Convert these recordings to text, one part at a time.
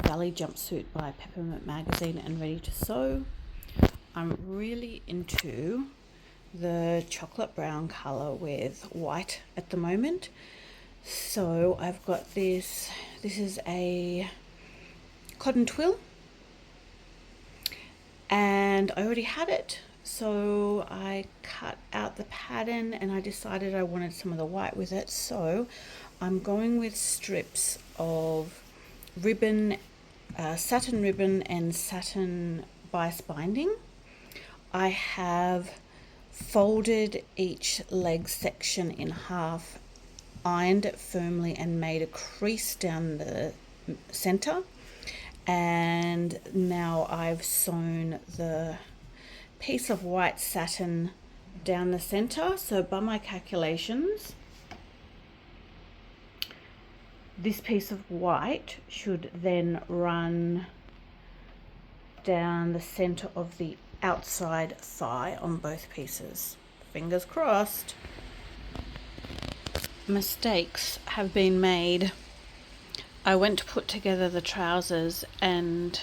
Valley Jumpsuit by Peppermint Magazine and ready to sew. I'm really into the chocolate brown color with white at the moment. So I've got this is a cotton twill and I already had it. So I cut out the pattern and I decided I wanted some of the white with it. So I'm going with strips of ribbon, satin ribbon and satin bias binding. I have folded each leg section in half, ironed it firmly and made a crease down the center. And now I've sewn the piece of white satin down the center. So by my calculations, this piece of white should then run down the center of the outside thigh on both pieces. Fingers crossed. Mistakes have been made. I went to put together the trousers and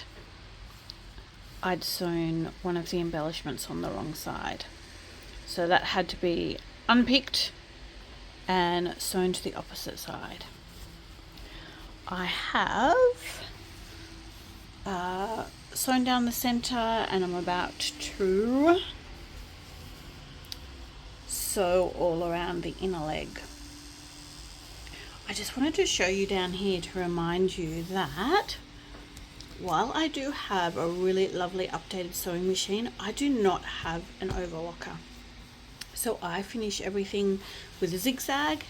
I'd sewn one of the embellishments on the wrong side. So that had to be unpicked and sewn to the opposite side. I have sewn down the center and I'm about to sew all around the inner leg. I just wanted to show you down here to remind you that while I do have a really lovely updated sewing machine, I do not have an overlocker. So I finish everything with a zigzag,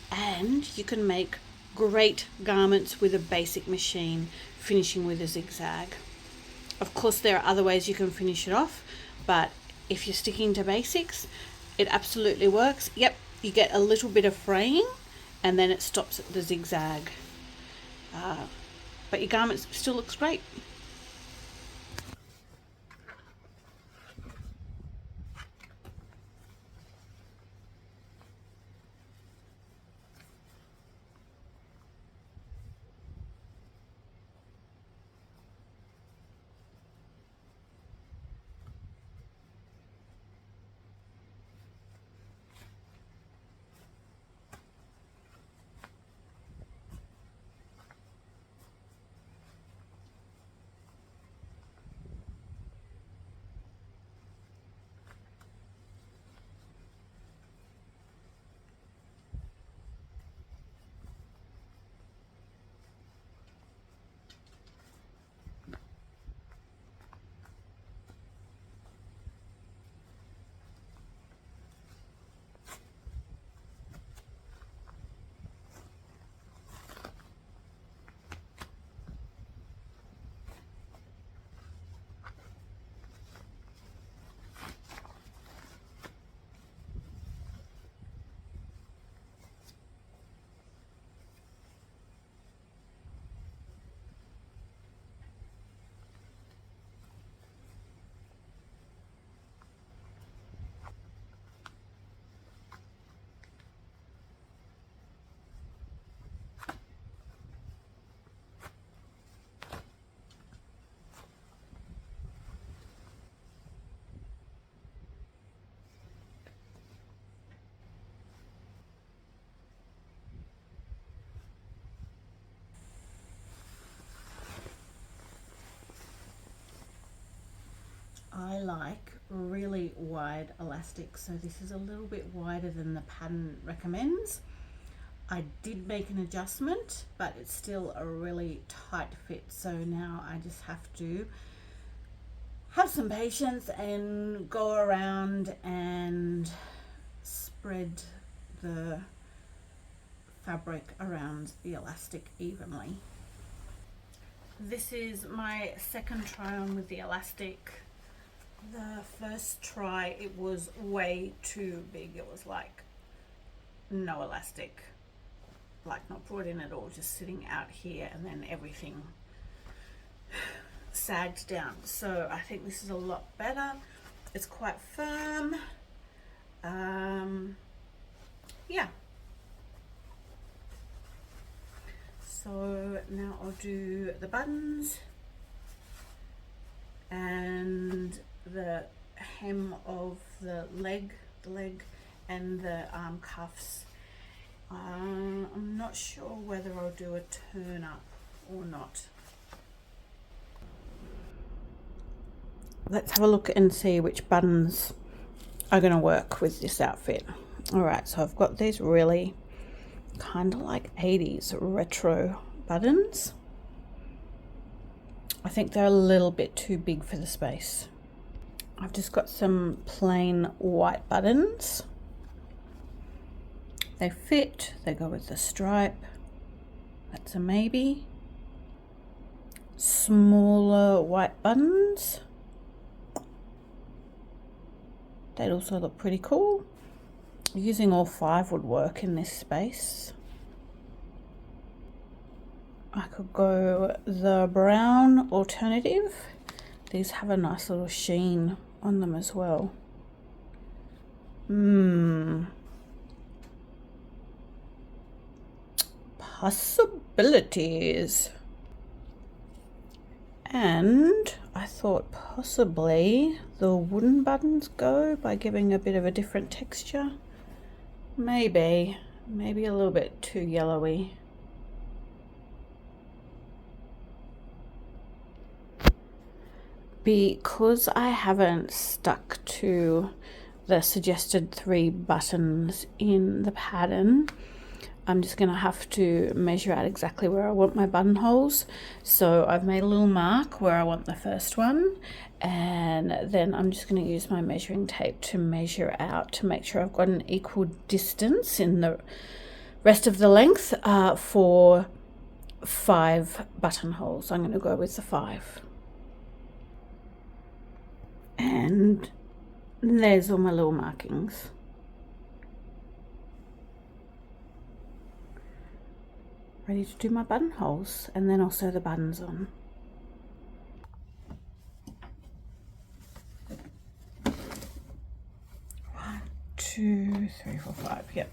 and you can make great garments with a basic machine finishing with a zigzag. Of course there are other ways you can finish it off, but if you're sticking to basics, it absolutely works. Yep, you get a little bit of fraying and then it stops at the zigzag, but your garment still looks great. like really wide elastic, so this is a little bit wider than the pattern recommends. I did make an adjustment, but it's still a really tight fit, so now I just have to have some patience and go around and spread the fabric around the elastic evenly. This is my second try on with the elastic. The first try, it was way too big. It was like no elastic, like not brought in at all, just sitting out here, and then everything sagged down. So I think this is a lot better. It's quite firm. Yeah. So now I'll do the buttons and the hem of the leg and the cuffs. I'm not sure whether I'll do a turn up or not. Let's have a look and see which buttons are going to work with this outfit. Alright, so I've got these really kind of like 80s retro buttons. I think they're a little bit too big for the space. I've just got some plain white buttons. They fit, they go with the stripe. That's a maybe. Smaller white buttons. They'd also look pretty cool. Using all 5 would work in this space. I could go the brown alternative. These have a nice little sheen on them as well. Possibilities. And I thought possibly the wooden buttons go by giving a bit of a different texture. Maybe a little bit too yellowy. Because I haven't stuck to the suggested 3 buttons in the pattern, I'm just going to have to measure out exactly where I want my buttonholes. So I've made a little mark where I want the first one, and then I'm just going to use my measuring tape to measure out to make sure I've got an equal distance in the rest of the length for 5 buttonholes. I'm going to go with the 5. And there's all my little markings. Ready to do my buttonholes, and then I'll sew the buttons on. 1, 2, 3, 4, 5. Yep.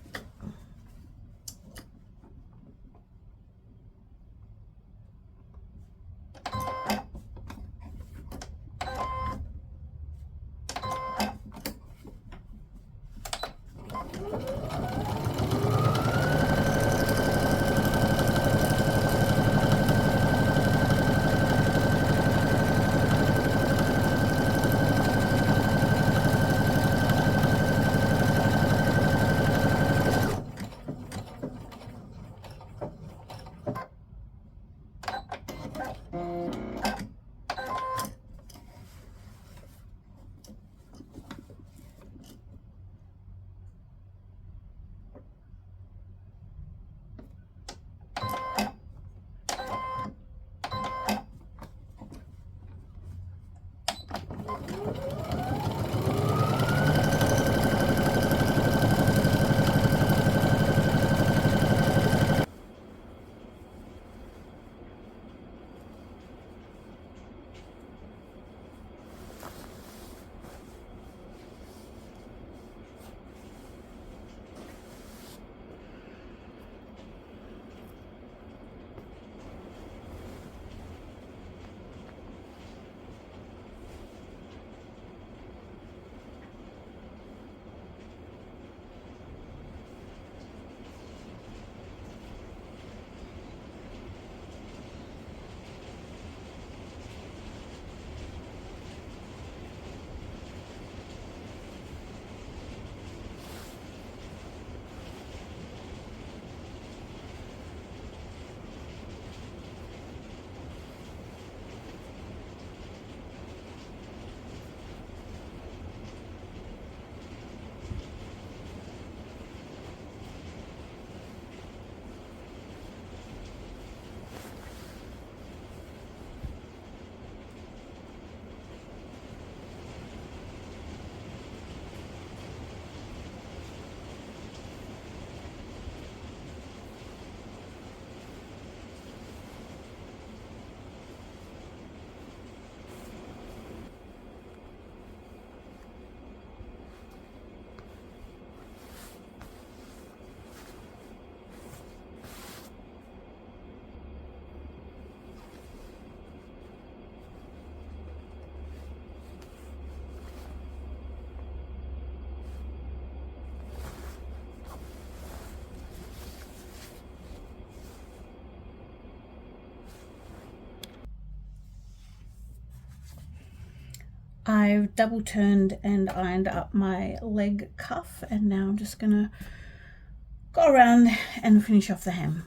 I've double turned and ironed up my leg cuff, and now I'm just gonna go around and finish off the hem.